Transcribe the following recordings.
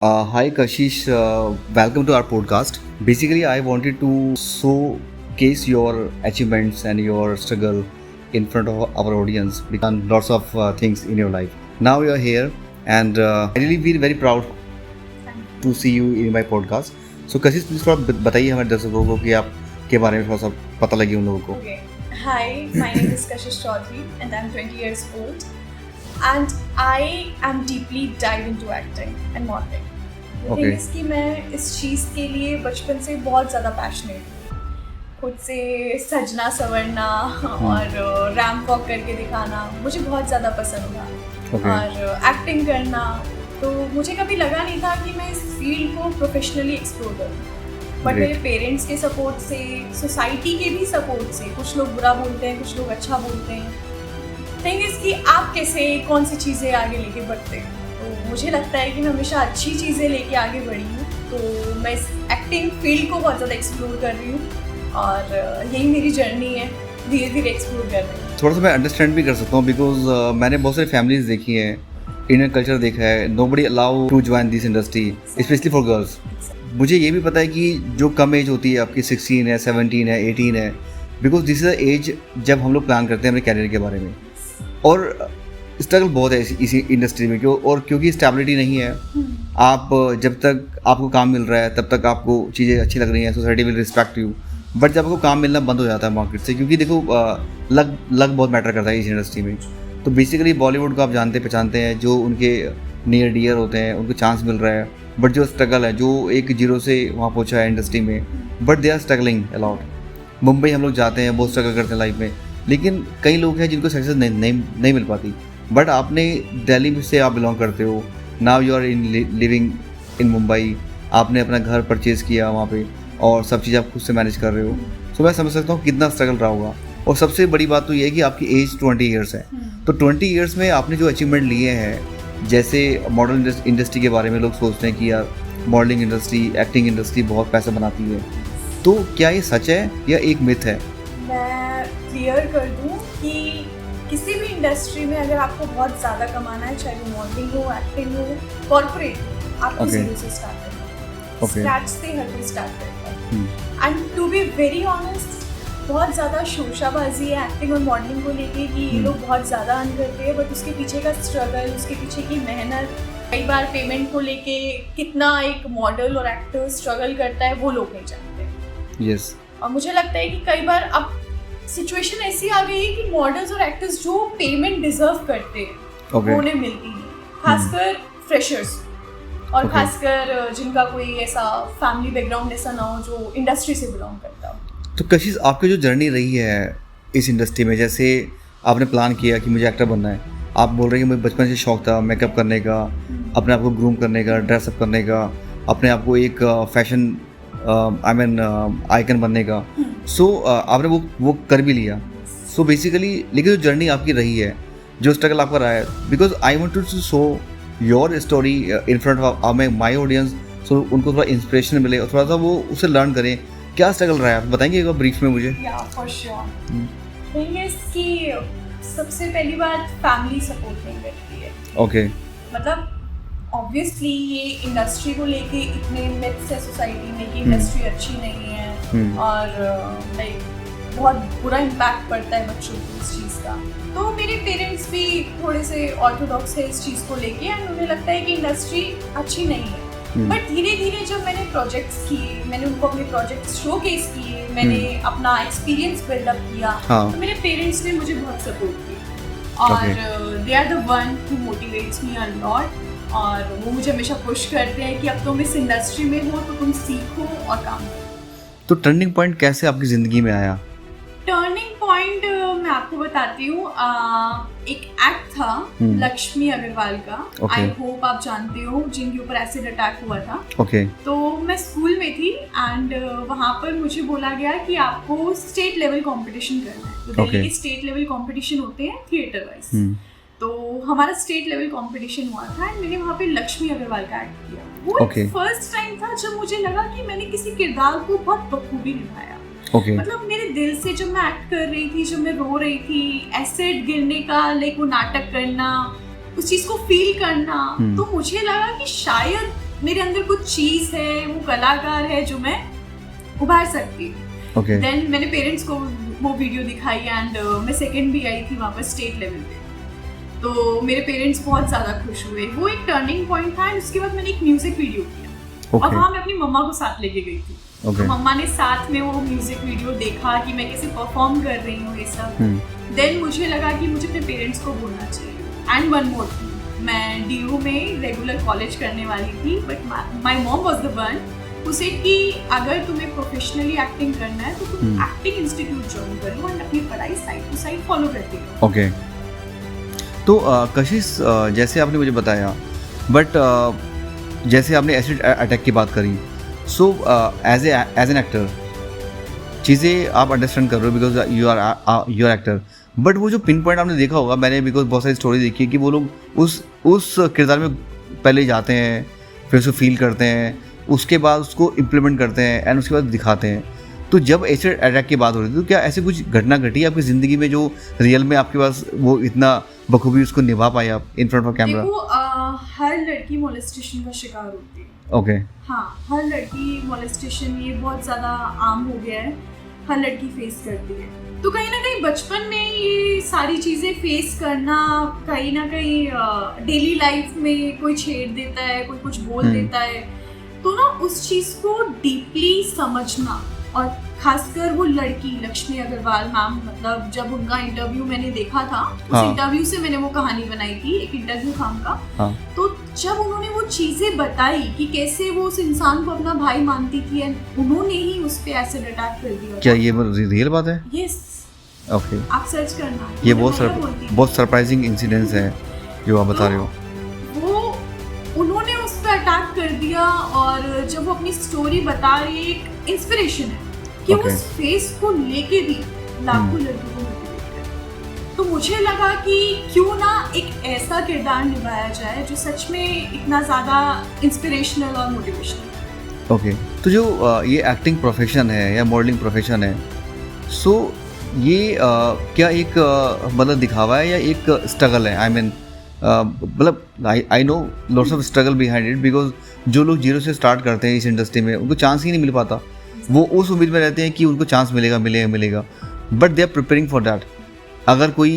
Hi Kashish, welcome to our podcast. Basically, I wanted to showcase your achievements and your struggle in front of our audience. We've done lots of things in your life. Now you're here, and I really feel very proud to see you in my podcast. So Kashish, please थोड़ा बताइए हमारे दर्शकों को कि आप के बारे में थोड़ा सा पता लगे उन लोगों को. Okay. Hi, my name is Kashish Chaudhary and I'm 20 years old. And I am deeply dive into acting and modeling. The thing is कि मैं इस चीज़ के लिए बचपन से बहुत ज़्यादा पैशनेट हूँ. खुद से सजना संवरना और रैम्प वॉक करके दिखाना मुझे बहुत ज़्यादा पसंद था. और एक्टिंग करना तो मुझे कभी लगा नहीं था कि मैं इस फील्ड को प्रोफेशनली एक्सप्लोर करूँ. बट मेरे पेरेंट्स के सपोर्ट से, सोसाइटी के भी सपोर्ट से, कुछ लोग बुरा बोलते हैं, कुछ लोग अच्छा बोलते हैं. थिंग इज़ कि आप कैसे कौन सी चीज़ें आगे लेके बढ़ते हैं. तो मुझे लगता है कि मैं हमेशा अच्छी चीज़ें लेके आगे बढ़ी हूँ. तो मैं इस एक्टिंग फील्ड को बहुत ज़्यादा एक्सप्लोर कर रही हूँ और यही मेरी जर्नी है, धीरे धीरे एक्सप्लोर कर रही हूँ. थोड़ा सा मैं अंडरस्टैंड भी कर सकता हूँ बिकॉज मैंने बहुत सारी फैमिलीज देखी हैं, इंडियन कल्चर देखा है. Nobody allow to join this industry specially for girls. मुझे ये भी पता है कि जो कम एज होती है आपकी 16 है, 17 है, 18 है, because this is the age जब हम लोग प्लान करते हैं अपने कैरियर के बारे में. और स्ट्रगल बहुत है इसी इंडस्ट्री में क्यों, और क्योंकि स्टेबिलिटी नहीं है. आप जब तक आपको काम मिल रहा है तब तक आपको चीज़ें अच्छी लग रही हैं, society will respect you. But जब आपको काम मिलना बंद हो जाता है मार्केट से, क्योंकि देखो लक बहुत मैटर करता है इस इंडस्ट्री में. तो बेसिकली बॉलीवुड को आप जानते पहचानते हैं, जो उनके नियर डियर होते हैं उनको चांस मिल रहा है. बट जो स्ट्रगल है, जो एक जीरो से वहाँ पहुँचा है इंडस्ट्री में, but they are struggling a lot. Mumbai हम लोग जाते हैं, बहुत स्ट्रगल करते हैं लाइफ में, लेकिन कई लोग हैं जिनको सक्सेस नहीं मिल पाती. बट आपने दिल्ली से आप बिलोंग करते हो, now you are in living in Mumbai. आपने अपना घर परचेज़ किया वहाँ पे और सब चीज़ आप खुद से मैनेज कर रहे हो. सो मैं समझ सकता हूँ कितना स्ट्रगल रहा होगा. और सबसे बड़ी बात तो ये है कि आपकी एज 20 ईयर्स है. तो 20 ईयर्स में आपने जो अचीवमेंट लिए हैं, जैसे मॉडल इंडस्ट्री के बारे में लोग सोचते हैं कि यार मॉडलिंग इंडस्ट्री, एक्टिंग इंडस्ट्री बहुत पैसा बनाती है. तो क्या ये सच है या एक मिथ है? मैं क्लियर कर दूँ कि किसी भी इंडस्ट्री में अगर आपको बहुत ज़्यादा कमाना है, चाहे वो मॉडलिंग हो, एक्टिंग हो, कॉर्पोरेट हो, आपको जीरो से स्टार्ट करना है. स्क्रैच से हर कोई स्टार्ट करता है. And to be very honest, बहुत ज़्यादा शोशाबाजी है एक्टिंग और मॉडलिंग को लेके कि ये लोग बहुत ज़्यादा अर्न करते हैं, बट उसके पीछे का स्ट्रगल, उसके पीछे की मेहनत, कई बार पेमेंट को लेके कितना एक मॉडल और एक्टर स्ट्रगल करता है, वो लोग नहीं जानते. यस. और मुझे लगता है कि कई बार अब सिचुएशन ऐसी आ गई है कि मॉडल्स और एक्टर्स जो पेमेंट डिजर्व करते हैं वो उन्हें मिलती नहीं, खासकर फ्रेशर्स और खासकर जिनका कोई ऐसा फैमिली बैकग्राउंड ऐसा ना हो जो इंडस्ट्री से बिलोंग करता हो. तो कशिश, आपकी जो जर्नी रही है इस इंडस्ट्री में, जैसे आपने प्लान किया कि मुझे एक्टर बनना है, आप बोल रहे हैं कि मुझे बचपन से शौक था मेकअप करने का, अपने आप को ग्रूम करने का, ड्रेसअप करने का, अपने आप को एक फैशन आइकन बनने का. सो आपने वो कर भी लिया. सो बेसिकली लेकिन जो जर्नी आपकी रही है, जो स्ट्रगल आपका रहा है, because I want to show your story in front of my audience, so उनको थोड़ा इंस्पिरेशन मिले और थोड़ा सा वो उससे लर्न करें. क्या स्ट्रगल रहा है आप बताएंगे एक बार ब्रीफ में मुझे? या फॉर श्योर. थिंग इज कि सबसे पहली बात फैमिली सपोर्ट नहीं करती है. ओके. मतलब ऑब्वियसली ये इंडस्ट्री को लेके इतने मिथ्स है सोसाइटी में कि इंडस्ट्री अच्छी नहीं है और लाइक बहुत बुरा इम्पैक्ट पड़ता है बच्चों को इस चीज़ का. तो मेरे पेरेंट्स भी थोड़े से ऑर्थोडॉक्स है इस चीज़ को लेके एंड उन्हें लगता है कि इंडस्ट्री अच्छी नहीं है. बट धीरे धीरे जब मैंने प्रोजेक्ट्स किए, मैंने उनको अपने प्रोजेक्ट्स शोकेस किए, मैंने अपना एक्सपीरियंस बिल्डअप किया, तो मेरे पेरेंट्स ने मुझे बहुत सपोर्ट किया और they are the one who motivates me a lot. और वो मुझे हमेशा पुश करते हैं कि अब तुम इस इंडस्ट्री में हो तो तुम सीखो और काम करो. तो टर्निंग पॉइंट कैसे आपकी ज़िंदगी में आया? टर्निंग पॉइंट मैं आपको बताती हूँ. एक एक्ट था लक्ष्मी अग्रवाल का, आई होप आप जानते हो, जिनके ऊपर एसिड अटैक हुआ था. तो मैं स्कूल में थी एंड वहाँ पर मुझे बोला गया कि आपको स्टेट लेवल कंपटीशन करना है. तो दिल्ली के स्टेट लेवल कंपटीशन होते हैं थिएटर वाइज. तो हमारा स्टेट लेवल कंपटीशन हुआ था एंड मैंने वहाँ पे लक्ष्मी अग्रवाल का एक्ट किया. वो फर्स्ट टाइम था जब मुझे लगा कि मैंने किसी किरदार को बहुत बखूबी निभाया. मतलब मेरे दिल से जब मैं एक्ट कर रही थी, जब मैं रो रही थी, एसिड गिरने का लाइक वो नाटक करना, उस चीज़ को फील करना, तो मुझे लगा कि शायद मेरे अंदर कुछ चीज़ है, वो कलाकार है जो मैं उभार सकती हूँ। ओके देन मैंने पेरेंट्स को वो वीडियो दिखाई एंड मैं सेकंड भी आई थी वहाँ पर स्टेट लेवल पे। तो मेरे पेरेंट्स बहुत ज़्यादा खुश हुए, वो एक टर्निंग पॉइंट था। एंड उसके बाद मैंने एक म्यूजिक वीडियो किया और वहाँ मैं अपनी मम्मा को साथ लेके गई थी। मम्मा ने साथ में वो म्यूजिक वीडियो देखा कि मैं कैसे परफॉर्म कर रही हूँ ये सब। देन मुझे लगा कि मुझे अपने पेरेंट्स को बोलना चाहिए। एंड वन मोर थिंग, मैं डीयू में रेगुलर कॉलेज करने वाली थी, but my mom was the one who said कि अगर तुम्हें प्रोफेशनली एक्टिंग करना है तो तुम एक्टिंग इंस्टीट्यूट ज्वाइन करो एंड अपनी पढ़ाई साइड टू साइड फॉलो करती रहो। ओके तो कशिश, जैसे आपने मुझे बताया, बट जैसे आपने एसिड अटैक की बात करी, सो एज एन एक्टर चीज़ें आप अंडरस्टैंड कर रहे हो because you are actor, but वो जो पिन पॉइंट आपने देखा होगा, मैंने बिकॉज बहुत सारी स्टोरी देखी है कि वो लोग उस किरदार में पहले जाते हैं, फिर उसको फील करते हैं, उसके बाद उसको इम्प्लीमेंट करते हैं एंड उसके बाद दिखाते हैं। तो जब एसिड अटैक की बात हो रही थी तो क्या ऐसी कुछ घटना घटी आपकी ज़िंदगी में जो रियल में आपके पास वो इतना बखूबी उसको निभा पाए आप इन फ्रंट ऑफ कैमरा? देखो, हर लड़की मोलेस्टेशन का शिकार होती है। ओके हाँ, हर लड़की मोलेस्टेशन ये बहुत ज़्यादा आम हो गया है, हर लड़की फेस करती है। तो कहीं ना कहीं बचपन में ये सारी चीज़ें फेस करना, कहीं ना कहीं डेली लाइफ में कोई छेड़ देता है, कोई कुछ बोल देता है, तो ना उस चीज़ को डीपली समझना, और खासकर वो लड़की लक्ष्मी अग्रवाल मैम, मतलब जब उनका इंटरव्यू मैंने देखा था, उस इंटरव्यू से मैंने वो कहानी बनाई थी, एक इंटरव्यू था उनका। तो जब उन्होंने वो चीजें बताई कि कैसे वो उस इंसान को अपना भाई मानती थी, उन्होंने ही उस पे एसिड अटैक कर दिया। क्या ये रियल बात है? यस। ओके, आप सर्च करना, ये बहुत सरप्राइजिंग इंसिडेंट्स है जो आप बता रहे हो। वो उन्होंने उस पर अटैक कर दिया, और जब वो अपनी स्टोरी बता रही है, एक इंस्पिरेशन है कि उस फेस को लेके भी लाखों लड़कों को मोटिवेट करे। तो मुझे लगा कि क्यों ना एक ऐसा किरदार निभाया जाए जो सच में इतना ज़्यादा इंस्पिरेशनल और मोटिवेशनल। ओके, तो जो ये एक्टिंग प्रोफेशन है या मॉडलिंग प्रोफेशन है, सो ये क्या एक मतलब दिखावा है या एक स्ट्रगल है? आई मीन मतलब I know lots of struggle behind it, because जो लोग जीरो से स्टार्ट करते हैं इस इंडस्ट्री में उनको चांस ही नहीं मिल पाता। वो उस उम्मीद में रहते हैं कि उनको चांस मिलेगा, but they are preparing for that. अगर कोई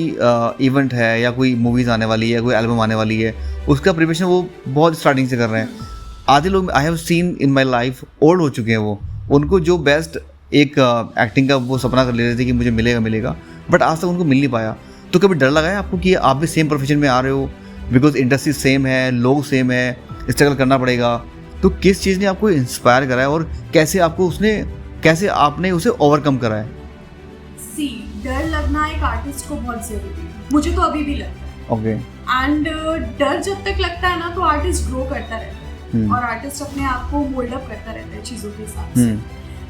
इवेंट है या कोई मूवीज़ आने वाली है, कोई एल्बम आने वाली है, उसका प्रिपरेशन वो बहुत स्टार्टिंग से कर रहे हैं। आधे लोग आई have seen in my life old हो चुके हैं, वो उनको जो बेस्ट एक एक्टिंग का वो सपना कर ले रहे थे कि मुझे मिलेगा, बट आज तक उनको मिल नहीं पाया। तो कभी डर लगा है आपको कि आप भी सेम प्रोफेशन में आ रहे हो, बिकॉज इंडस्ट्री सेम है, लोग सेम है, स्ट्रगल करना पड़ेगा? तो किस चीज़ ने आपको इंस्पायर करा है और कैसे आपने उसे ओवरकम करा है? डर लगना एक आर्टिस्ट को बहुत जरूरी है, मुझे तो अभी भी लगता है। ओके। एंड डर जब तक लगता है ना तो आर्टिस्ट ग्रो करता रहता है, और आर्टिस्ट अपने आप को मोल्ड अप करता रहता है चीज़ों के हिसाब से।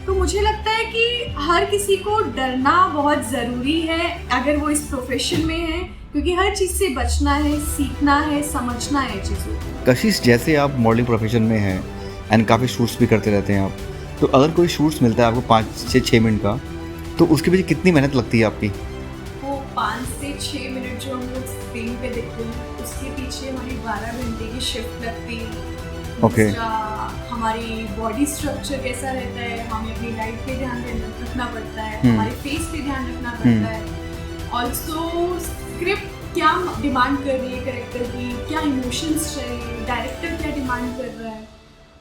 तो मुझे लगता है कि हर किसी को डरना बहुत ज़रूरी है अगर वो इस प्रोफेशन में है, क्योंकि हर चीज़ से बचना है, सीखना है, समझना है चीज़ों को। कशिश, जैसे आप मॉडलिंग प्रोफेशन में हैं एंड काफ़ी शूट्स भी करते रहते हैं आप, तो अगर कोई शूट्स मिलता है आपको 5 से 6 मिनट का, तो उसके पीछे कितनी मेहनत लगती है आपकी? वो 5 से 6 मिनट जो हम लोग स्क्रीन पे देखते हैं, उसके पीछे हमारी 12 घंटे की शिफ्ट लगती है। ओके। हमारी बॉडी स्ट्रक्चर कैसा रहता है, हमें अपनी डाइट पे ध्यान रखना पड़ता है, हमारे फेस पे ध्यान रखना पड़ता है। ऑल्सो स्क्रिप्ट क्या डिमांड कर रही है कैरेक्टर की, क्या इमोशंस चाहिए, डायरेक्टर क्या डिमांड कर रहा है,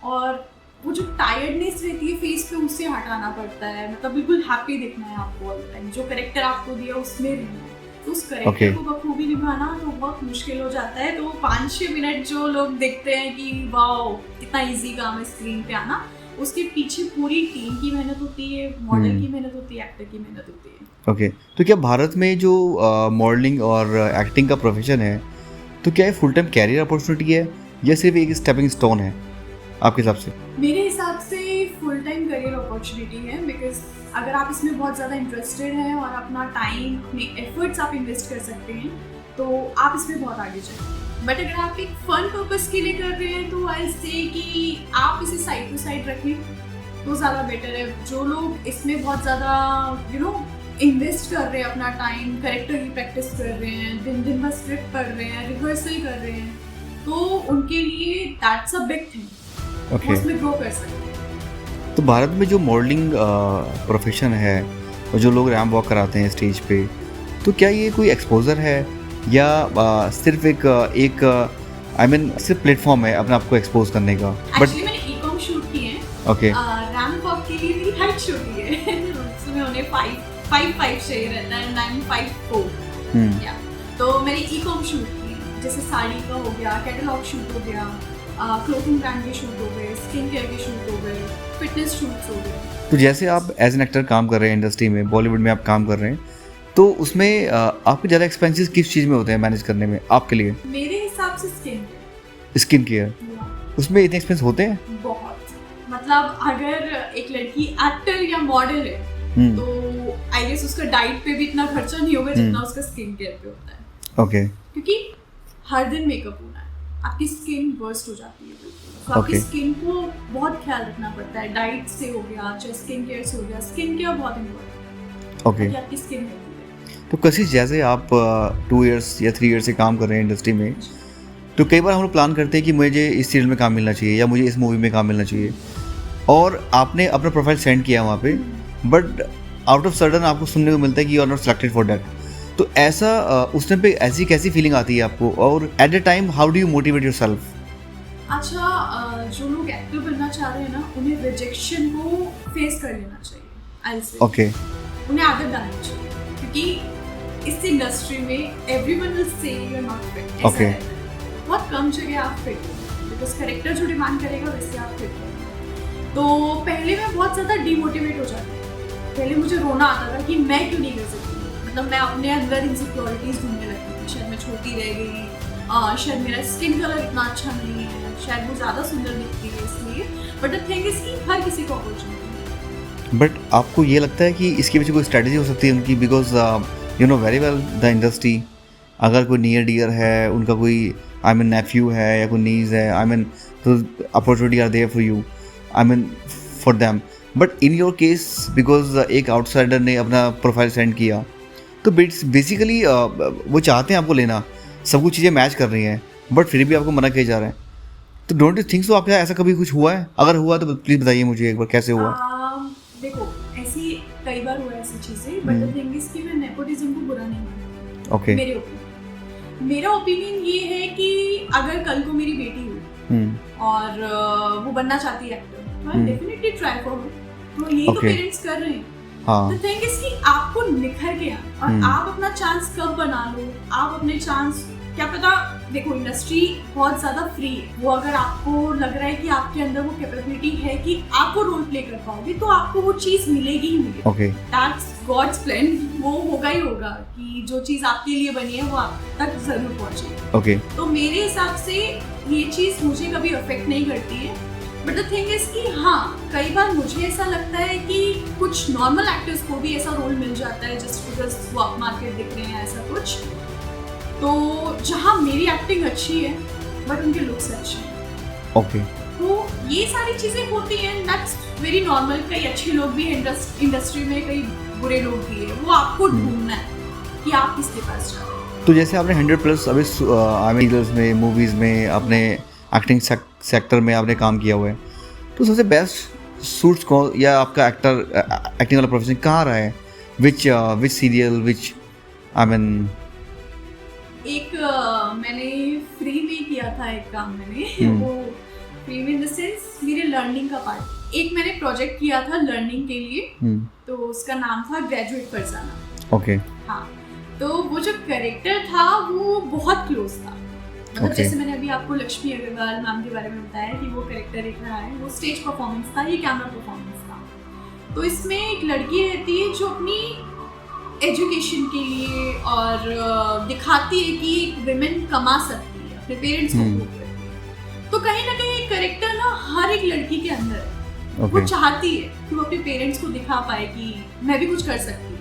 और वो जो टायर्डनेस रहती है फेस पे उससे हटाना पड़ता है। मतलब बिल्कुल हैप्पी दिखना है आपको ऑल टाइम, जो कैरेक्टर आपको दिया उसमें रहना है। तो उस कैरेक्टर को बखूबी निभाना तो बहुत मुश्किल हो जाता है। तो 5-6 मिनट जो लोग देखते हैं कि वाओ कितना इजी काम है स्क्रीन पे आना, उसके पीछे पूरी टीम की मेहनत होती है, मॉडल की मेहनत होती है, एक्टर की मेहनत होती है। ओके। तो क्या भारत में जो मॉडलिंग और एक्टिंग का प्रोफेशन है, तो क्या ये फुल टाइम कैरियर अपॉर्चुनिटी है या सिर्फ एक स्टेपिंग स्टोन है आपके हिसाब से? मेरे हिसाब से फुल टाइम करियर अपॉर्चुनिटी है, बिकॉज अगर आप इसमें बहुत ज़्यादा इंटरेस्टेड हैं और अपना टाइम, अपने एफर्ट्स आप इन्वेस्ट कर सकते हैं, तो आप इसमें बहुत आगे जाएंगे। बट अगर आप एक फन पर्पस के लिए कर रहे हैं तो आई से कि आप इसे साइड टू साइड रखें तो ज़्यादा बेटर है। जो लोग इसमें बहुत ज़्यादा इन्वेस्ट कर रहे हैं अपना टाइम, कैरेक्टर की प्रैक्टिस कर रहे हैं, दिन भर स्क्रिप्ट पढ़ रहे हैं, रिहर्सल कर रहे हैं, तो उनके लिए that's a big thing. Okay. वो उसमें ग्रो कर सकते हैं। तो भारत में जो मॉडलिंग प्रोफेशन है और जो लोग रैम्प वॉक कराते हैं स्टेज पे, तो क्या ये कोई एक्सपोजर है या सिर्फ एक आई मीन सिर्फ प्लेटफॉर्म है अपने आप को एक्सपोज करने का? एक्चुअली मैंने ई-कॉम शूट किए हैं। ओके रैम्प वॉक के लिए मेरी हाइट छोटी है। उसमें उन्हें 5'5" चाहिए रहता है, 9'5'4" या तो मैंने ई-कॉम शूट किए, जैसे साड़ी का हो गया, कैटलॉग शूट हो गया, क्लोथिंग ब्रांड के शूट हो गए, स्किन केयर के शूट हो गए, फिटनेस शूट्स हो गए। तो जैसे आप एज एन एक्टर काम कर रहे हैं इंडस्ट्री में, बॉलीवुड में आप काम कर रहे हैं, तो उसमें आपके ज़्यादा एक्सपेंसेस किस चीज़ में होते हैं मैनेज करने में आपके लिए? मेरे हिसाब से स्किन केयर, उसमें इतने एक्सपेंस होते हैं? बहुत, मतलब अगर एक लड़की एक्टर या मॉडल है तो आई गेस उसका डाइट पे भी इतना खर्चा नहीं होगा जितना उसका स्किन केयर पे होता है। ओके क्योंकि हर दिन मेकअप होना है, आपकी स्किन बर्स्ट हो जाती है, तो आपकी Okay. स्किन को बहुत ख्याल रखना पड़ता है। डाइट से हो गया, चाहे स्किन केयर से हो गया, स्किन केयर बहुत इम्पोर्टेंट ओके। है कि आपकी स्किन हेल्दी है। तो कशिश, जैसे आप 2 इयर्स या 3 इयर्स से काम कर रहे हैं इंडस्ट्री में, तो कई बार हम लोग प्लान करते हैं कि मुझे इस सीरियल में काम मिलना चाहिए या मुझे इस मूवी में काम मिलना चाहिए, और आपने अपना प्रोफाइल सेंड किया वहाँ पे, बट आउट ऑफ सडन आपको सुनने को मिलता है कि you are not selected for that. तो ऐसा उस टाइम पे ऐसी कैसी फीलिंग आती है आपको, और at the time how do you motivate yourself? अच्छा, जो लोग एक्टर बनना चाह रहे हैं ना, उन्हें रिजेक्शन को फेस कर लेना चाहिए। आई से ओके उन्हें आदत डालनी चाहिए, क्योंकि इस इंडस्ट्री में everyone will say you are not fit. Okay. बहुत कम जगह आप फिट हो, बिकॉज कैरेक्टर जो डिमांड करेगा वैसे आप फिट हो। तो पहले मैं बहुत ज़्यादा डीमोटिवेट हो जाती थी। पहले मुझे रोना आता था कि मैं क्यों नहीं कर सकती, मतलब मैं अपने अंदर इनसिक्योरिटीज ढूंढने लगती थी। शायद मैं छोटी रह गई, शायद मेरा स्किन कलर इतना अच्छा नहीं है, शायद वो ज़्यादा सुंदर दिखती है इसलिए। बट द थिंग इज कि हर किसी को अपॉर्चुनिटी। बट आपको ये लगता है कि इसके पीछे कोई स्ट्रेटजी हो सकती है उनकी? Because you know very well the industry, अगर कोई नियर डियर है, उनका कोई आई मीन नेफ्यू है या कोई नीज है, आई मीन तो opportunity are there for you, I mean for them. But in your case, because एक आउटसाइडर ने अपना प्रोफाइल सेंड किया, तो बेसिकली वो चाहते हैं आपको लेना, सब कुछ चीज़ें मैच कर रही हैं, बट फिर भी आपको मना किया जा रहा है। तो डोंट यू थिंक सो आपके साथ ऐसा कभी कुछ हुआ है? अगर हुआ तो प्लीज़ बताइए मुझे एक बार, कैसे हुआ? देखो, ऐसी कई बार हुआ ऐसी चीज़ें, बट द थिंग इज कि मैं नेपोटिज्म को बुरा नहीं मानती। ओके मेरा ओपिनियन ये है कि अगर कल को मेरी बेटी हुई और वो बनना चाहती है एक्टर, तो I definitely try for her. तो यही तो पेरेंट्स कर रहे हैं। हाँ। द थिंग इज कि आपको निखर गया और आप अपना चांस कब बना लो, आप अपने चांस, क्या पता, देखो इंडस्ट्री बहुत ज्यादा फ्री है। वो अगर आपको लग रहा है कि आपके अंदर वो कैपेबिलिटी है कि आप वो रोल प्ले कर पाओगे, तो आपको वो चीज मिलेगी ही मिलेगी। ओके दैट्स गॉड्स प्लान, वो होगा ही होगा कि जो चीज आपके लिए बनी है वो आप तक जरूर पहुंचेगी। ओके तो मेरे हिसाब से ये चीज मुझे कभी अफेक्ट नहीं करती है। बट द थिंग इज कि हाँ, कई बार मुझे ऐसा लगता है कि कुछ नॉर्मल एक्टर्स को भी ऐसा रोल मिल जाता है जस्ट बिकॉज वो अप मार्केट दिख रहे हैं, ऐसा कुछ। तो जहाँ मेरी एक्टिंग अच्छी है बट उनके लुक्स अच्छे हैं, ओके तो ये सारी चीज़ें होती हैं, दैट्स वेरी नॉर्मल। कई अच्छे लोग भी हैं इंडस्ट्री में, कई बुरे लोग भी हैं, वो आपको ढूंढना है कि आप किसके पास जा रहे हैं। तो जैसे आपने 100+ अभी सीरियल्स में, मूवीज़ में, अपने एक्टिंग सेक्टर में आपने काम किया हुआ है, तो सबसे बेस्ट सूट्स कौन, या आपका एक्टिंग वाला प्रोफेशन कहाँ रहा है? विच सीरियल, विच आई मीन? एक मैंने फ्री में किया था एक काम, मैंने वो फ्री में इन द सेंस मेरे लर्निंग का पार्ट, एक मैंने प्रोजेक्ट किया था लर्निंग के लिए, तो उसका नाम था ग्रेजुएट फरजाना। ओके हाँ, तो वो जो कैरेक्टर था वो बहुत क्लोज था, मतलब जैसे मैंने अभी आपको लक्ष्मी अग्रवाल मैम के बारे में बताया कि वो कैरेक्टर एक रहा है, वो स्टेज परफॉर्मेंस था, ये कैमरा परफॉर्मेंस था। तो इसमें एक लड़की रहती है जो अपनी एजुकेशन के लिए और दिखाती है कि एक विमेन कमा सकती है, अपने पेरेंट्स को प्रूव करती है। तो कहीं ना कहीं एक कैरेक्टर ना हर एक लड़की के अंदर है, वो चाहती है कि वो अपने पेरेंट्स को दिखा पाए कि मैं भी कुछ कर सकती हूँ।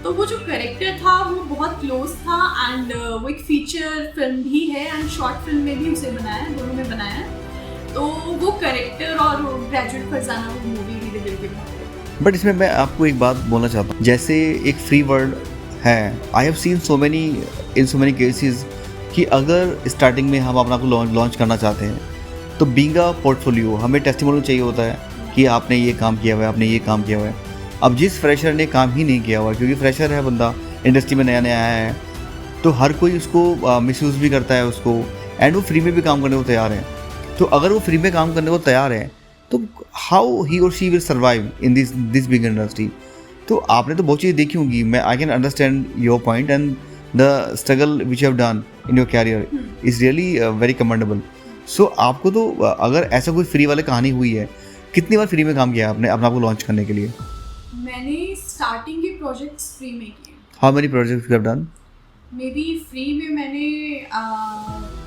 तो वो जो कैरेक्टर था वो बहुत क्लोज था, एंड वो एक फीचर फिल्म भी है एंड शॉर्ट फिल्म में भी उसे बनाया है, दोनों में बनाया है। तो वो कैरेक्टर और ग्रेजुएट फरजाना वो मूवी भी दिल के बहुत। बट इसमें मैं आपको एक बात बोलना चाहता हूँ, जैसे एक फ्री वर्ल्ड है, आई have scene so many cases कि अगर स्टार्टिंग में हम अपना को लॉन्च करना चाहते हैं, तो बीइंग अ पोर्टफोलियो हमें टेस्टिमोनियल चाहिए होता है कि आपने ये काम किया हुआ है, आपने ये काम किया हुआ है। अब जिस फ्रेशर ने काम ही नहीं किया हुआ है, क्योंकि फ्रेशर है बंदा, इंडस्ट्री में नया नया आया है, तो हर कोई उसको मिसयूज़ भी करता है उसको, एंड वो फ्री में भी काम करने को तैयार है। तो अगर वो फ्री में काम करने को तैयार है तो हाउ ही और she will survive in this big industry. तो आपने तो बहुत चीज़ें देखी होंगी, मैं I can understand your point and the struggle which you have done in your career is really very commendable. So आपको तो अगर ऐसा कोई फ्री वाली कहानी हुई है, कितनी बार फ्री में काम किया आपने अपने आप को लॉन्च करने के लिए? मैंने स्टार्टिंग के प्रोजेक्ट्स फ्री में किए। How many projects you have done? May be free में मैंने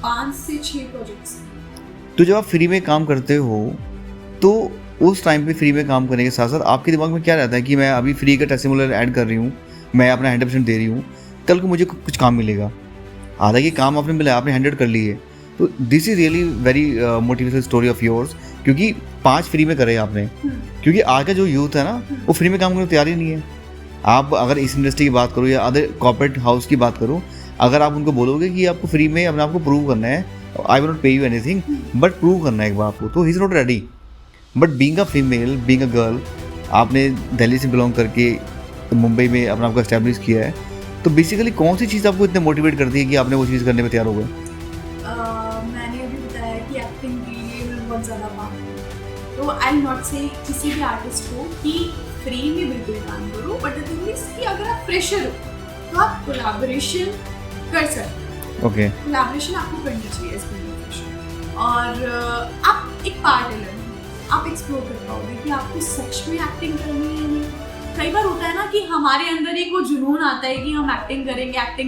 5 से 6 प्रोजेक्ट्स। तो जब आप फ्री में काम करते हो तो उस टाइम पे फ्री में काम करने के साथ साथ आपके दिमाग में क्या रहता है कि मैं अभी फ्री का टेस्टिमोनियल ऐड कर रही हूँ, मैं अपना 100% दे रही हूँ, कल को मुझे कुछ काम मिलेगा। हालांकि काम आपने मिला, आपने 100 कर लिए, तो this is really very motivational story of yours, क्योंकि 5 फ्री में करे आपने। क्योंकि आज का जो यूथ है ना, वो फ्री में काम करने को तैयार ही नहीं है। आप अगर इस इंडस्ट्री की बात करो या अदर कॉर्पोरेट हाउस की बात करो, अगर आप उनको बोलोगे कि आपको फ्री में अपने आप को प्रूव करना है, आई विल नॉट पे यू एनीथिंग, बट प्रूव करना है एक बार आपको, तो he is not ready. But being a female, being a girl, आपने दिल्ली से बिलोंग करके मुंबई में अपने आप को एस्टैब्लिश किया है, तो बेसिकली कौन सी चीज़ आपको इतने मोटिवेट करती है कि आपने वो चीज़ करने में तैयार हो गए? मैंने अभी बताया कि एक्टिंग के लिए मैं बहुत ज़्यादा पाऊँ, तो आई नॉट से किसी भी आर्टिस्ट को कि फ्री में बिल्कुल काम करो, बट द थिंग इज कि अगर आप फ्रेशर हो तो आप कोलैबोरेशन कर सकते हो। ओके, कोलैबोरेशन आपको करनी चाहिए इस फ्रेशर, और आप एक पार्ट ले, आप एक्सप्लोर कर पाओगे कि आपको सच में एक्टिंग करनी है या नहीं। कई बार होता है ना कि हमारे अंदर एक वो जुनून आता है कि हम एक्टिंग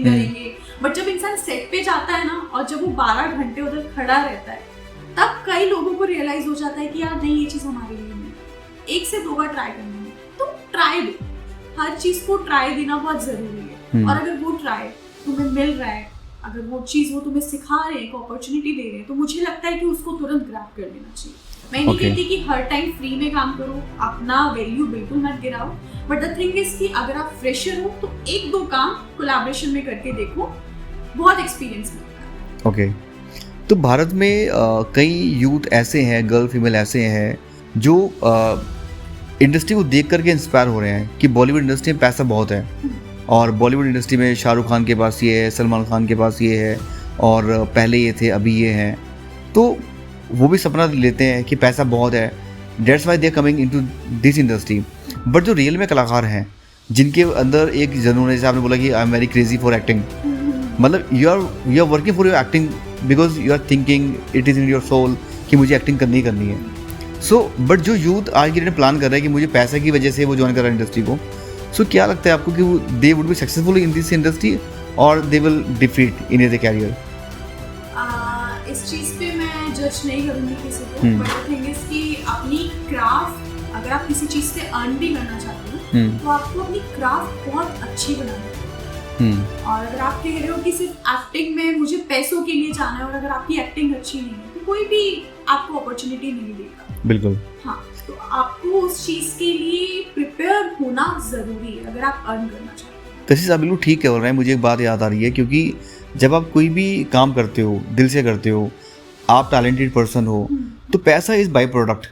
करेंगे, बट जब इंसान सेट पे जाता है ना, और जब वो 12 घंटे उधर खड़ा रहता है, तब कई लोगों को रियलाइज हो जाता है कि यार नहीं, ये चीज़ हमारे लिए नहीं। 1 से 2 बार ट्राई करना है, तो ट्राई दो, हर चीज़ को ट्राई देना बहुत ज़रूरी है। और अगर वो ट्राई तुम्हें मिल रहा है, अगर वो चीज़ वो तुम्हें सिखा रहे हैं, एक अपॉर्चुनिटी दे रहे हैं, तो मुझे लगता है कि उसको तुरंत ग्रैब कर लेना चाहिए। मैं नहीं कहती कि हर टाइम फ्री में काम करो, अपना वैल्यू बिल्कुल मत गिराओ, बट द थिंग इज कि अगर आप फ्रेशर हो तो 1-2 काम कोलैबोरेशन में करके देखो, बहुत एक्सपीरियंस मिलता है। ओके, तो भारत में कई यूथ ऐसे हैं, गर्ल फीमेल ऐसे हैं जो इंडस्ट्री को देख करके इंस्पायर हो रहे हैं कि बॉलीवुड इंडस्ट्री में पैसा बहुत है, और बॉलीवुड इंडस्ट्री में शाहरुख खान के पास ये है, सलमान खान के पास ये है, और पहले ये थे, अभी ये हैं, तो वो भी सपना लेते हैं कि पैसा बहुत है, that's why they are coming into this industry. But जो रियल में कलाकार हैं, जिनके अंदर एक जुनून है, जैसे आपने बोला कि I am very crazy for acting, मतलब you are working for your acting because you are thinking it is in your soul कि मुझे एक्टिंग करनी ही करनी है। सो बट जो यूथ आज के डेट में प्लान कर रहा है कि मुझे पैसे की वजह से वो ज्वाइन कर रहा है इंडस्ट्री को, सो क्या लगता है आपको कि they would be successful in this industry और they will defeat in their career? इस चीज़ पे मैं जज नहीं करूँगी किसी को, बट द थिंग इज कि अपनी क्राफ्ट, अगर आप किसी चीज़ से अर्न भी करना चाहते हो, तो आपको अपनी क्राफ्ट बहुत अच्छी बनानी है। और अगर आप कह रहे हो कि सिर्फ एक्टिंग में मुझे पैसों के लिए जाना है, और अगर आपकी एक्टिंग अच्छी नहीं है, तो कोई भी आपको अपॉर्चुनिटी नहीं देगा। बिल्कुल, हाँ, तो आपको उस चीज़ के लिए प्रिपेयर होना ज़रूरी है अगर आप अर्न करना चाहते हो। कशिश आप बिल्कुल ठीक कह रहे हैं। मुझे एक बात याद आ रही है, क्योंकि जब आप कोई भी काम करते हो, दिल से करते हो, आप टैलेंटेड पर्सन हो, तो पैसा इज़ बाई प्रोडक्ट,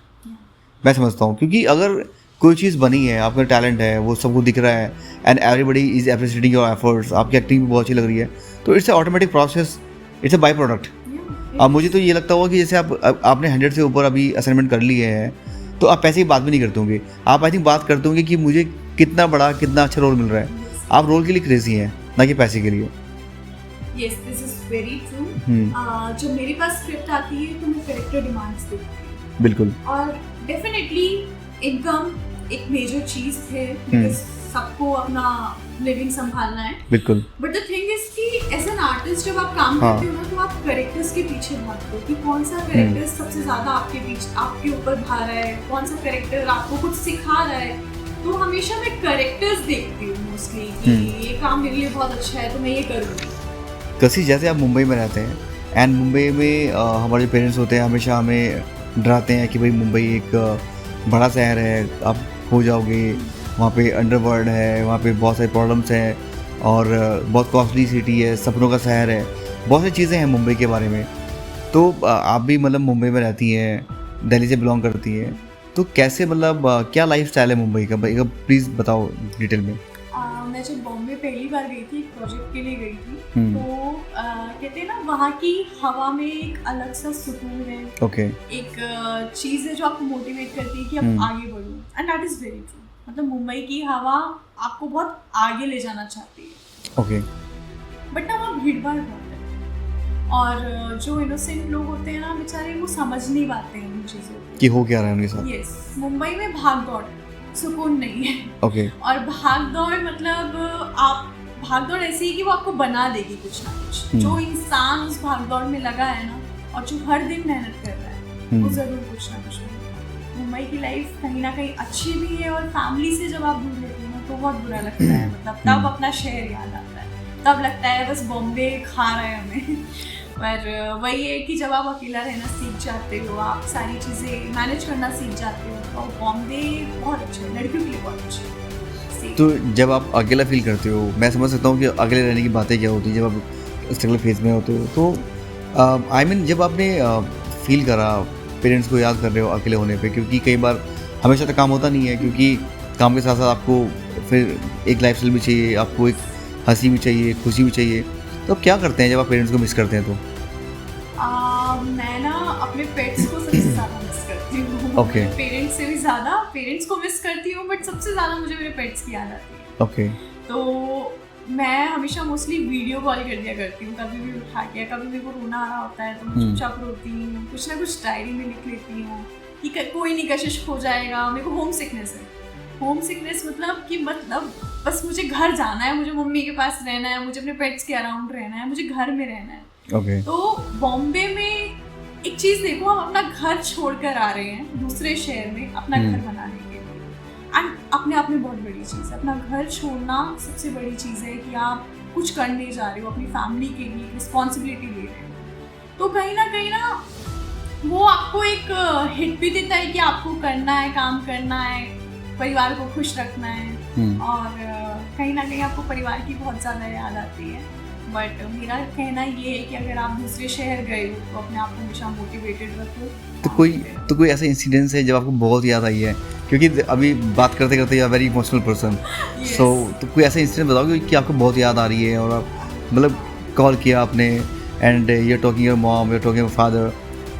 मैं समझता हूँ। क्योंकि अगर कोई चीज़ बनी है, आपका टैलेंट है, वो सबको दिख रहा है, and everybody is appreciating your efforts, आपकी एक्टिंग भी बहुत अच्छी लग रही है, तो it's a automatic process, it's a by product. अब मुझे तो ये लगता होगा कि जैसे आपने 100 से ऊपर अभी असाइनमेंट कर लिए हैं, तो आप पैसे की बात भी नहीं करते होंगे, आप आई थिंक बात करते होंगे कि मुझे कितना बड़ा, कितना अच्छा रोल मिल रहा है। आप रोल के लिए क्रेजी हैं, ना कि पैसे के लिए। Yes, this is very true. जब मेरे पास स्क्रिप्ट आती है तो मैं कैरेक्टर डिमांड्स देखती हूँ। बिल्कुल। और डेफिनेटली इनकम एक मेजर चीज़ है, बिकॉज सबको अपना लिविंग संभालना है। बिल्कुल। बट द थिंग इज कि एज एन आर्टिस्ट जब आप काम करते हो ना, तो आप कैरेक्टर्स के पीछे भागते हो कि कौन सा कैरेक्टर सबसे ज़्यादा आपके ऊपर भा रहा है, कौन सा कैरेक्टर आपको कुछ सिखा रहा है। तो हमेशा मैं कैरेक्टर्स देखती हूँ मोस्टली कि ये काम मेरे लिए बहुत अच्छा है, तो मैं ये करूँगी। कशिश, जैसे आप मुंबई में रहते हैं, एंड मुंबई में हमारे पेरेंट्स होते हैं, हमेशा हमें डराते हैं कि भाई मुंबई एक बड़ा शहर है, आप खो जाओगे, वहाँ पे अंडरवर्ल्ड है, वहाँ पे बहुत सारी प्रॉब्लम्स हैं, और बहुत कॉस्टली सिटी है, सपनों का शहर है, बहुत सारी चीज़ें हैं मुंबई के बारे में। तो आप भी मतलब मुंबई में रहती हैं, दिल्ली से बिलोंग करती हैं, तो कैसे मतलब क्या लाइफस्टाइल है मुंबई का? भाई प्लीज़ बताओ डिटेल में। मैं जब बॉम्बे पहली बार गई थी, एक प्रोजेक्ट के लिए गई थी, हम्म। तो कहते हैं ना, वहाँ की हवा में एक अलग सा सुकून है। ओके। एक चीज़ है जो आपको मोटिवेट करती है कि आप आगे बढ़ो, and that is very true. मतलब मुंबई की हवा आपको बहुत आगे ले जाना चाहती है। ओके। बट ना वहाँ भीड़ भाड़ बहुत है, और जो इनोसेंट लोग होते हैं ना बेचारे, वो समझ नहीं पाते हैं इन चीज़ों को कि हो क्या रहा है उनके साथ। यस, मुंबई में भाग दौड़ है, सुकून नहीं है। ओके। और भाग दौड़ मतलब आप भाग दौड़ ऐसी है कि वो आपको बना देगी कुछ ना कुछ। जो इंसान उस भाग दौड़ में लगा है ना, और जो हर दिन मेहनत कर रहा है, वो ज़रूर कुछ ना कुछ बनेगा। मुंबई की लाइफ कहीं ना कहीं अच्छी भी है, और फैमिली से जब आप दूर रहते हो ना, तो बहुत बुरा लगता है। मतलब तब अपना शहर याद आता है, तब लगता है बस बॉम्बे खा रहा है हमें। पर वही है कि जब आप अकेला रहना सीख जाते हो, आप सारी चीज़ें मैनेज करना सीख जाते हो, तो बॉम्बे बहुत अच्छा है, लड़कियों के लिए बहुत अच्छा है। तो जब आप अकेला फील करते हो, मैं समझ सकता हूँ कि अकेले रहने की बातें क्या होती हैं जब आप स्ट्रगल फेज में होते हो। तो आई मीन जब आपने फील करा, पेरेंट्स को याद कर रहे हो अकेले होने पे, क्योंकि कई बार हमेशा तो काम होता नहीं है, क्योंकि काम के साथ साथ आपको फिर एक लाइफस्टाइल भी चाहिए, आपको एक हंसी भी चाहिए, खुशी भी चाहिए। तो आप क्या करते हैं जब आप पेरेंट्स को मिस करते हैं तो? मैं ना अपने पेट्स को सबसे ज़्यादा मिस करती हूँ। Okay. पेरेंट्स से भी ज़्यादा पेरेंट्स को मिस करती हूँ, बट सबसे ज़्यादा मुझे मेरे पेट्स की याद आती है। ओके। तो मैं हमेशा मोस्टली वीडियो कॉल कर दिया करती हूँ, कभी भी उठा के। कभी मेरे को रोना आ रहा होता है तो मैं चुपचाप रोती हूँ, कुछ ना कुछ डायरी में लिख लेती हूँ कि कोई नहीं, कशिश हो जाएगा। मेरे को होम सिकनेस है। होम सिकनेस मतलब बस मुझे घर जाना है, मुझे मम्मी के पास रहना है, मुझे अपने पेट्स के अराउंड रहना है, मुझे घर में रहना है। ओके। तो बॉम्बे में एक चीज़ देखो, हम अपना घर छोड़कर आ रहे हैं दूसरे शहर में अपना घर बनाने के लिए, एंड अपने आप में बहुत बड़ी चीज़ है। अपना घर छोड़ना सबसे बड़ी चीज़ है कि आप कुछ करने जा रहे हो, अपनी फैमिली के लिए रिस्पॉन्सिबिलिटी ले रहे हो। तो कहीं ना वो आपको एक हिट भी देता है कि आपको करना है, काम करना है, परिवार को खुश रखना है, और कहीं ना कहीं आपको परिवार की बहुत ज़्यादा याद आती है। बट मेरा कहना ये है कि अगर आप दूसरे शहर गए हो तो अपने आप को हमेशा मोटिवेटेड रखो। तो कोई ऐसा इंसिडेंस है जब आपको बहुत याद आई है? क्योंकि अभी बात करते करते you are very emotional person, so तो कोई ऐसा इंसिडेंट बताओगे कि आपको बहुत याद आ रही है और आप मतलब कॉल किया आपने and you are talking your mom, you are talking your father,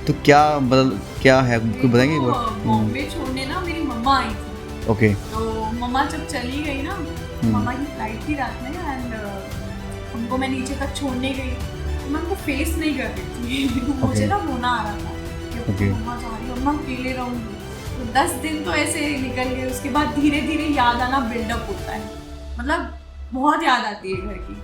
तो क्या मतलब क्या है, कोई बताएंगे एक बार? बॉम्बे छोड़ने ना मेरी मम्मा आई थी। ओके। तो मम्मा जब चली गई ना, मम्मा की फ्लाइट थी रात में, एंड उनको मैं नीचे तक छोड़ने गई, तो मैं उनको फेस नहीं कर रही थी। मुझे ना रोना आ रहा था कि मम्मा जा रही, मम्मा अकेले रहूँगी। तो 10 दिन तो ऐसे निकल गए। उसके बाद धीरे धीरे याद आना बिल्डअप होता है, मतलब बहुत याद आती है घर की।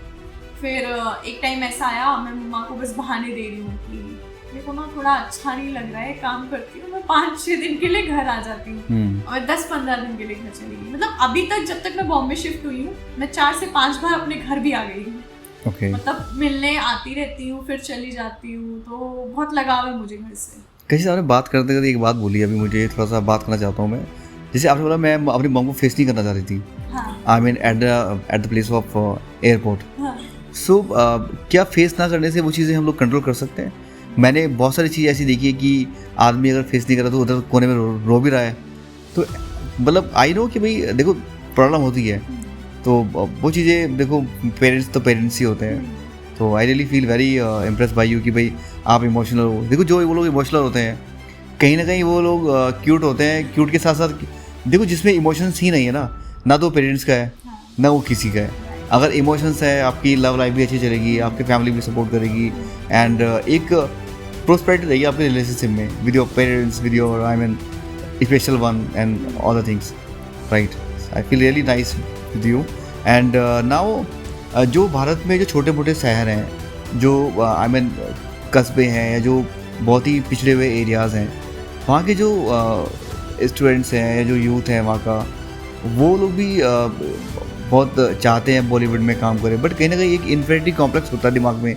फिर एक टाइम ऐसा आया, मैं मम्मा को बस बहाने दे रही हूँ कि मेरे को ना थोड़ा अच्छा नहीं लग रहा है, काम करती हूँ, मैं 5-6 दिन के लिए घर आ जाती हूँ, और 10-15 दिन के लिए घर चली गई। मतलब अभी तक जब तक मैं बॉम्बे शिफ्ट हुई हूँ, मैं 4 से 5 बार अपने घर भी आ गई हूँ। Okay. मतलब मिलने आती रहती हूँ, फिर चली जाती हूँ, तो बहुत लगाव है मुझे घर से। कहीं से आपने बात करते करते एक बात बोली, अभी मुझे थोड़ा सा बात करना चाहता हूँ मैं। जैसे आपने बोला मैं अपनी मॉम को फेस नहीं करना चाह रही थी, I mean at the place of airport. So क्या फेस ना करने से वो चीज़ें हम लोग कंट्रोल कर सकते हैं? मैंने बहुत सारी चीज़ ऐसी देखी है कि आदमी अगर फेस नहीं कर रहा तो उधर कोने में रो भी रहा है। तो मतलब आई नो कि भाई देखो प्रॉब्लम होती है, तो वो चीज़ें देखो पेरेंट्स तो पेरेंट्स ही होते हैं। तो I really feel very impress by you कि भाई आप इमोशनल हो। देखो जो वो लोग इमोशनल होते हैं, कहीं ना कहीं वो लोग क्यूट होते हैं। क्यूट के साथ साथ देखो जिसमें इमोशंस ही नहीं है ना तो पेरेंट्स का है ना वो किसी का है। अगर इमोशंस है, आपकी लव लाइफ भी अच्छी चलेगी, आपकी फैमिली भी सपोर्ट करेगी, एंड एक प्रोस्पेरिटी रहेगी आपके रिलेशनशिप में with your parents, with your I mean special one and all the things, right? I feel really nice with you. And now जो भारत में जो छोटे मोटे शहर हैं, जो आई मीन कस्बे हैं, या जो बहुत ही पिछड़े हुए एरियाज़ हैं, वहाँ के जो स्टूडेंट्स हैं या जो यूथ हैं वहाँ का, वो लोग भी बहुत चाहते हैं बॉलीवुड में काम करें, बट कहीं ना कहीं एक इन्फिनिटी कॉम्प्लेक्स होता है दिमाग में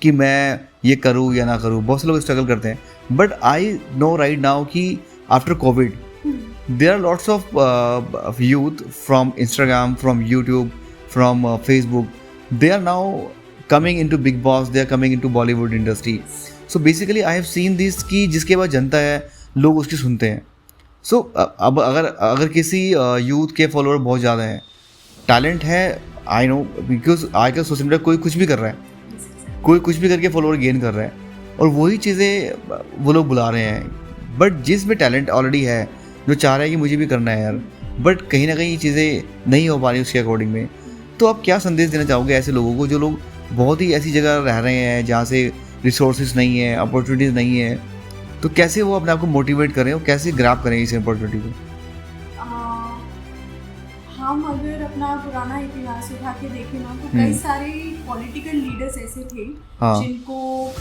कि मैं ये करूँ या ना करूँ। बहुत से लोग स्ट्रगल करते हैं, but I know right now कि after covid there are lots of youth from Instagram, from YouTube, from Facebook. They are now coming into Big Boss, they are coming into Bollywood industry. So basically I have seen this कि जिसके बाद जनता है लोग उसकी सुनते हैं. सो अब अगर किसी यूथ के फॉलोअर बहुत ज़्यादा हैं, टैलेंट है, आई नो, बिकॉज आजकल सोशल मीडिया कोई कुछ भी कर रहा है, कोई कुछ भी करके फॉलोअर गेन कर रहा है और वही चीज़ें वो लोग बुला रहे हैं. बट जिसमें टैलेंट ऑलरेडी है, जो चाह रहा है कि मुझे भी करना है यार, बट कहीं ना कहीं ये चीज़ें नहीं हो पा रही उसके अकॉर्डिंग में, तो आप क्या संदेश देना चाहोगे ऐसे लोगों को जो लोग बहुत ही ऐसी जगह रह रहे हैं जहाँ से रिसोर्सेज नहीं है, अपॉर्चुनिटीज़ नहीं है, तो कैसे वो अपने आप को मोटिवेट करें और कैसे ग्रैब करें इस अपॉर्चुनिटी को? हम अगर अपना पुराना इतिहास उठा के देखें ना, तो कई सारे पॉलिटिकल लीडर्स ऐसे थे जिनको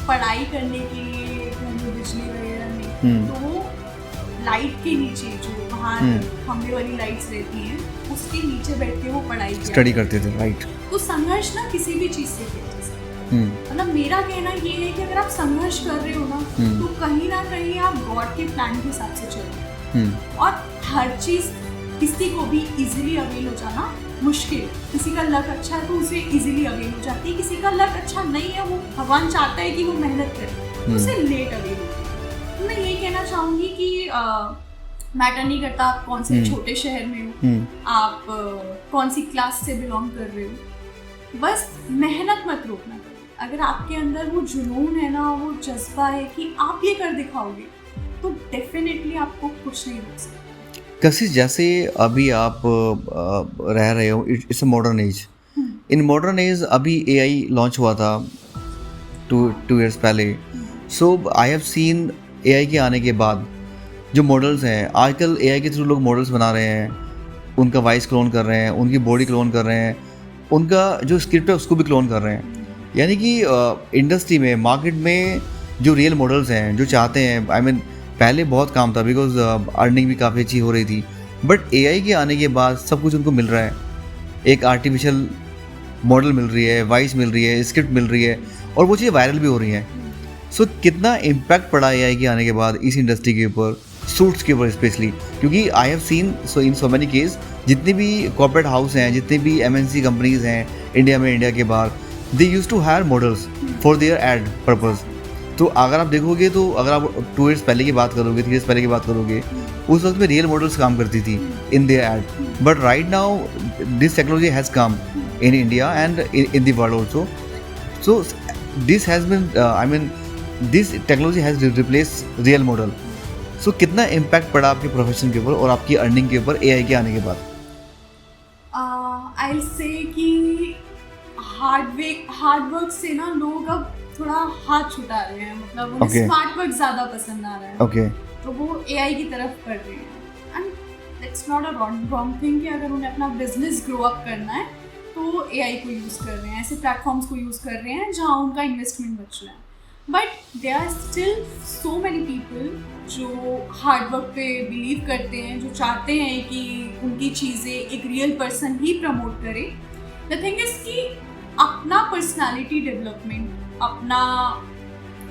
पढ़ाई करने के लिए घर में बिजली वगैरह नहीं, तो वो लाइट के नीचे, जो बाहर खंभे वाली लाइट्स रहती हैं, उसके नीचे बैठ के वो पढ़ाई स्टडी करते थे, राइट. तो संघर्ष ना किसी भी चीज़ से किया जा सकता है. मतलब मेरा कहना ये है कि अगर आप संघर्ष कर रहे हो ना, तो कहीं ना कहीं आप गॉड के प्लान के हिसाब से चल रहे हो. और हर चीज़ किसी को भी इजीली अवेल हो जाना मुश्किल. किसी का लक अच्छा है तो उसे इजीली अवेल हो जाती है, किसी का लक अच्छा नहीं है, वो भगवान चाहता है कि वो मेहनत करे, तो उसे लेट अवेल होती है. तो मैं ये कहना चाहूँगी कि मैटर नहीं करता आप कौन से छोटे शहर में हो, आप कौन सी क्लास से बिलोंग कर रहे हो, बस मेहनत मत रोकना करो. अगर आपके अंदर वो जुनून है ना, वो जज्बा है कि आप ये कर दिखाओगे, तो डेफिनेटली आपको कुछ नहीं रोक सकता. कशिश, जैसे अभी आप रह रहे हो, it's a modern age. In modern age अभी एआई लॉन्च हुआ था 2 years पहले. सो आई हैव सीन एआई के आने के बाद जो मॉडल्स हैं, आजकल एआई के थ्रू लोग मॉडल्स बना रहे हैं, उनका वॉइस क्लोन कर रहे हैं, उनकी बॉडी क्लोन कर रहे हैं, उनका जो स्क्रिप्ट है उसको भी क्लोन कर रहे हैं. यानी कि इंडस्ट्री में, मार्केट में जो रियल मॉडल्स हैं, जो चाहते हैं, आई मीन पहले बहुत काम था बिकॉज अर्निंग भी काफ़ी अच्छी हो रही थी, बट एआई के आने के बाद सब कुछ उनको मिल रहा है. एक आर्टिफिशियल मॉडल मिल रही है, वॉइस मिल रही है, स्क्रिप्ट मिल रही है, और वो चीज़ें वायरल भी हो रही हैं. सो कितना इम्पैक्ट पड़ा एआई के आने के बाद इस इंडस्ट्री के ऊपर, सूट्स के ऊपर स्पेशली, क्योंकि I have seen in so many case, जितने भी कॉर्पोरेट हाउस हैं, जितने भी एमएनसी कंपनीज हैं इंडिया में, इंडिया के बाहर, they use to hire models for their ad purpose. तो अगर आप देखोगे, तो अगर आप 2 years पहले की बात करोगे, 3 years पहले की बात करोगे, उस वक्त में रियल मॉडल्स काम करती थी in their ad. But right now this technology has come in India and in the world also. So this has been, I mean this technology has replace real model. So कितना impact पड़ा आपके profession के ऊपर और आपकी earning के ऊपर AI के आने के बाद? आई से कि हार्ड वर्क से ना लोग अब थोड़ा हाथ छुटा रहे हैं, मतलब उन्हें स्मार्ट वर्क ज़्यादा पसंद आ रहा है. तो वो एआई की तरफ बढ़ रहे हैं. And it's not a wrong thing कि अगर उन्हें अपना बिजनेस ग्रो अप करना है तो एआई को यूज़ कर रहे हैं, ऐसे प्लेटफॉर्म्स को यूज़ कर रहे हैं जहाँ उनका इन्वेस्टमेंट बच रहा है. But there are still so many people जो हार्ड वर्क पे बिलीव करते हैं, जो चाहते हैं कि उनकी चीज़ें एक रियल पर्सन ही प्रमोट करे. द थिंग इज़ कि अपना पर्सनालिटी डेवलपमेंट, अपना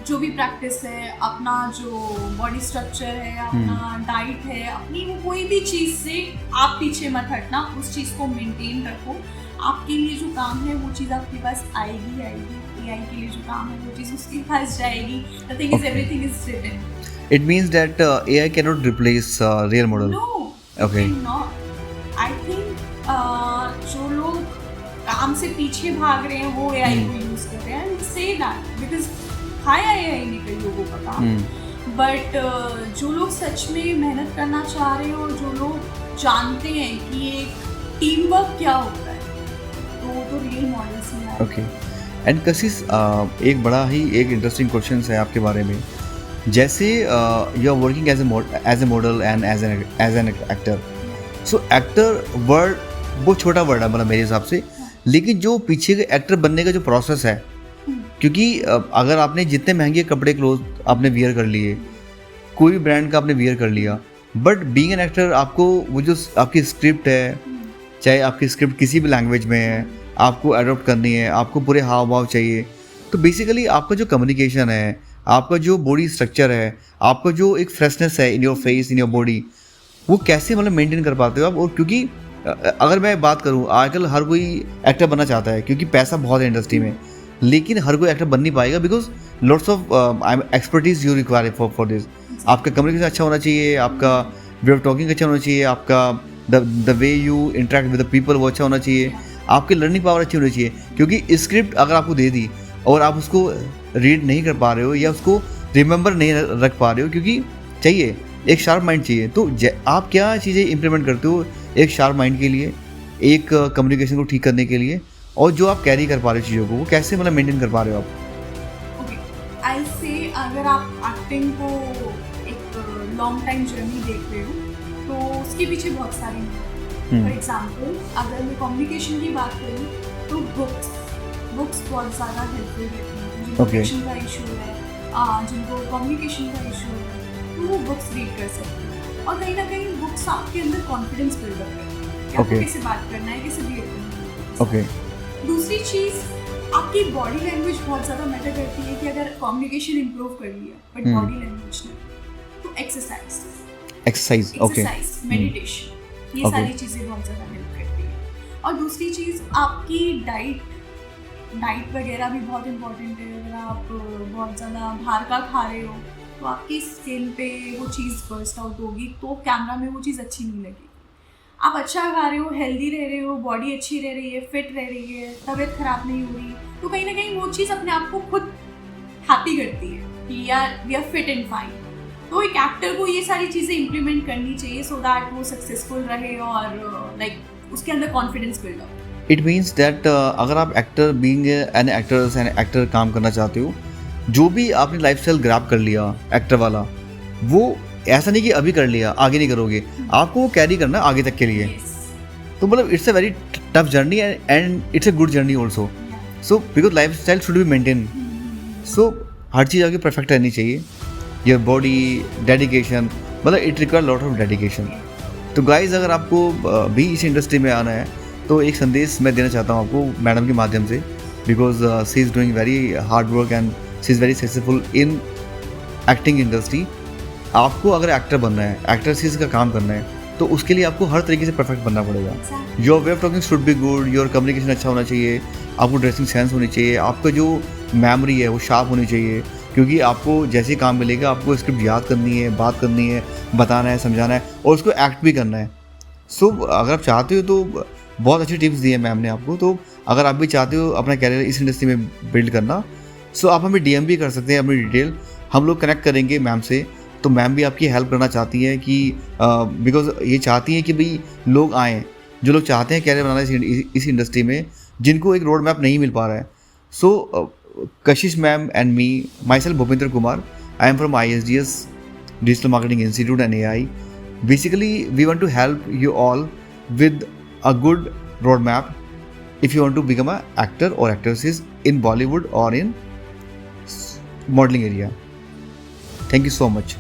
जो भी प्रैक्टिस है, अपना जो बॉडी स्ट्रक्चर है, अपना डाइट है, अपनी वो कोई भी चीज़ से आप पीछे मत हटना, उस चीज़ को मेंटेन रखो. आपके लिए जो काम है वो चीज़ आपके पास आएगी. एआई के लिए जो काम है वो चीज़ उसके पास जाएगी. The thing is everything is written. It means that AI cannot replace real model. No, okay. Not. I think जो लोग काम से पीछे भाग रहे हैं वो एआई को यूज कर रहे हैं. Say that because खाया एआई ने कई लोगों का काम. बट जो लोग सच में मेहनत करना चाह रहे हैं और जो लोग जानते हैं कि एक टीम वर्क क्या होता है, तो रियल मॉडल्स में आए. ओके. एंड कशिश, एक बड़ा ही एक इंटरेस्टिंग क्वेश्चन है आपके बारे में. जैसे you are working as a model and as an actor. So actor word बहुत छोटा वर्ड है, मतलब मेरे हिसाब से, लेकिन जो पीछे के एक्टर बनने का जो प्रोसेस है, क्योंकि अगर आपने जितने महंगे कपड़े क्लोथ आपने वियर कर लिए, कोई भी ब्रांड का आपने वियर कर लिया, बट बीइंग एन एक्टर आपको वो जो आपकी स्क्रिप्ट है, चाहे आपकी स्क्रिप्ट किसी भी लैंग्वेज में है, आपको अडोप्ट करनी है, आपको पूरे हाव भाव चाहिए. तो बेसिकली आपका जो कम्युनिकेशन है, आपका जो बॉडी स्ट्रक्चर है, आपका जो एक फ्रेशनेस है in your face, in your body, वो कैसे मतलब मेंटेन कर पाते हो आप? और क्योंकि अगर मैं बात करूँ, आजकल हर कोई एक्टर बनना चाहता है क्योंकि पैसा बहुत है इंडस्ट्री में, लेकिन हर कोई एक्टर बन नहीं पाएगा because lots of expertise you require for this. आपका कम्युनिकेशन अच्छा होना चाहिए, आपका वे ऑफ टॉकिंग अच्छा होना चाहिए, आपका the way you interact with the people वो अच्छा होना चाहिए, आपकी लर्निंग पावर अच्छी होनी चाहिए. क्योंकि स्क्रिप्ट अगर आपको दे दी और आप उसको रीड नहीं कर पा रहे हो या उसको रिमेंबर नहीं रख पा रहे हो, क्योंकि चाहिए एक शार्प माइंड चाहिए. तो आप क्या चीज़ें इंप्लीमेंट करते हो एक शार्प माइंड के लिए, एक कम्युनिकेशन को ठीक करने के लिए, और जो आप कैरी कर पा रहे हो चीज़ों को वो कैसे मतलब मेंटेन कर पा रहे हो आप? ओके, आई से अगर आप एक्टिंग को एक लॉन्ग टाइम जर्नी देख रहे हो तो उसके पीछे बहुत सारी फॉर एग्जाम्पल अगर मैं कम्युनिकेशन की बात करूँ तो बुक्स बहुत ज़्यादा हेल्पफुल रहती हैं. जिनको कम्युनिकेशन का इशू है, जिनको कम्युनिकेशन का इशू है, तो वो बुक्स रीड कर सकते हैं. और कहीं ना कहीं बुक्स आपके अंदर कॉन्फिडेंस बिल्ड करते हैं कि आपको कैसे बात करना है, कैसे बिहेव करना है. दूसरी चीज़, आपकी बॉडी लैंग्वेज बहुत ज़्यादा मैटर करती है कि अगर कम्युनिकेशन इम्प्रूव कर लिया बट बॉडी लैंग्वेज नहीं, तो एक्सरसाइज, मेडिटेशन, ये सारी चीज़ें बहुत ज़्यादा हेल्प करती है. और दूसरी चीज़, आपकी डाइट वगैरह भी बहुत इम्पोर्टेंट है. अगर आप बहुत ज़्यादा बाहर का खा रहे हो तो आपकी स्किन पे वो चीज़ बर्स्ट आउट होगी, तो कैमरा में वो चीज़ अच्छी नहीं लगेगी. आप अच्छा खा रहे हो, हेल्दी रह रहे हो, बॉडी अच्छी रह रही है, फिट रह रही है, तबीयत ख़राब नहीं हो रही, तो कहीं ना कहीं वो चीज़ अपने आप को खुद हैप्पी करती है कि यार we are fit and fine. तो एक एक्टर को ये सारी चीज़ें इम्प्लीमेंट करनी चाहिए सो दैट वो सक्सेसफुल रहे और लाइक उसके अंदर कॉन्फिडेंस बिल्ड हो. इट मीन्स दैट अगर आप एक्टर बीइंग एन एक्टर काम करना चाहते हो, जो भी आपने लाइफस्टाइल ग्रैब कर लिया एक्टर वाला, वो ऐसा नहीं कि अभी कर लिया आगे नहीं करोगे, आपको वो कैरी करना आगे तक के लिए. तो मतलब it's a very tough journey and it's a good journey also. So because lifestyle should be maintain. So हर चीज़ आपकी परफेक्ट रहनी चाहिए. योर बॉडी, डेडिकेशन, मतलब it require lot of dedication. तो गाइज अगर आपको भी इस इंडस्ट्री में आना है तो एक संदेश मैं देना चाहता हूँ आपको मैडम के माध्यम से, because she is doing very hard work and she is very successful in acting industry. आपको अगर एक्टर बनना है, एक्ट्रेसेस का काम करना है, तो उसके लिए आपको हर तरीके से परफेक्ट बनना पड़ेगा. Your way of talking should be good, your communication अच्छा होना चाहिए, आपको ड्रेसिंग सेंस होनी चाहिए, आपका जो मेमोरी है वो शार्प होनी चाहिए, क्योंकि आपको जैसे काम मिलेगा आपको स्क्रिप्ट याद करनी है, बात करनी है, बताना है, समझाना है और उसको एक्ट भी करना है. सो अगर आप चाहते हो तो बहुत अच्छी टिप्स दी है मैम ने आपको. तो अगर आप भी चाहते हो अपना कैरियर इस इंडस्ट्री में बिल्ड करना, सो आप हमें DM भी कर सकते हैं अपनी डिटेल, हम लोग कनेक्ट करेंगे मैम से. तो मैम भी आपकी हेल्प करना चाहती हैं कि बिकॉज ये चाहती हैं कि भाई लोग आएँ, जो लोग चाहते हैं कैरियर बनाना इस इंडस्ट्री में, जिनको एक रोड मैप नहीं मिल पा रहा है. सो कशिश ma'am and me, my self Bhupendra Kumar, I am from ISDS Digital Marketing Institute and AI. Basically, we want to help you all with a good roadmap if you want to become an actor or actresses in Bollywood or in modeling area. Thank you so much.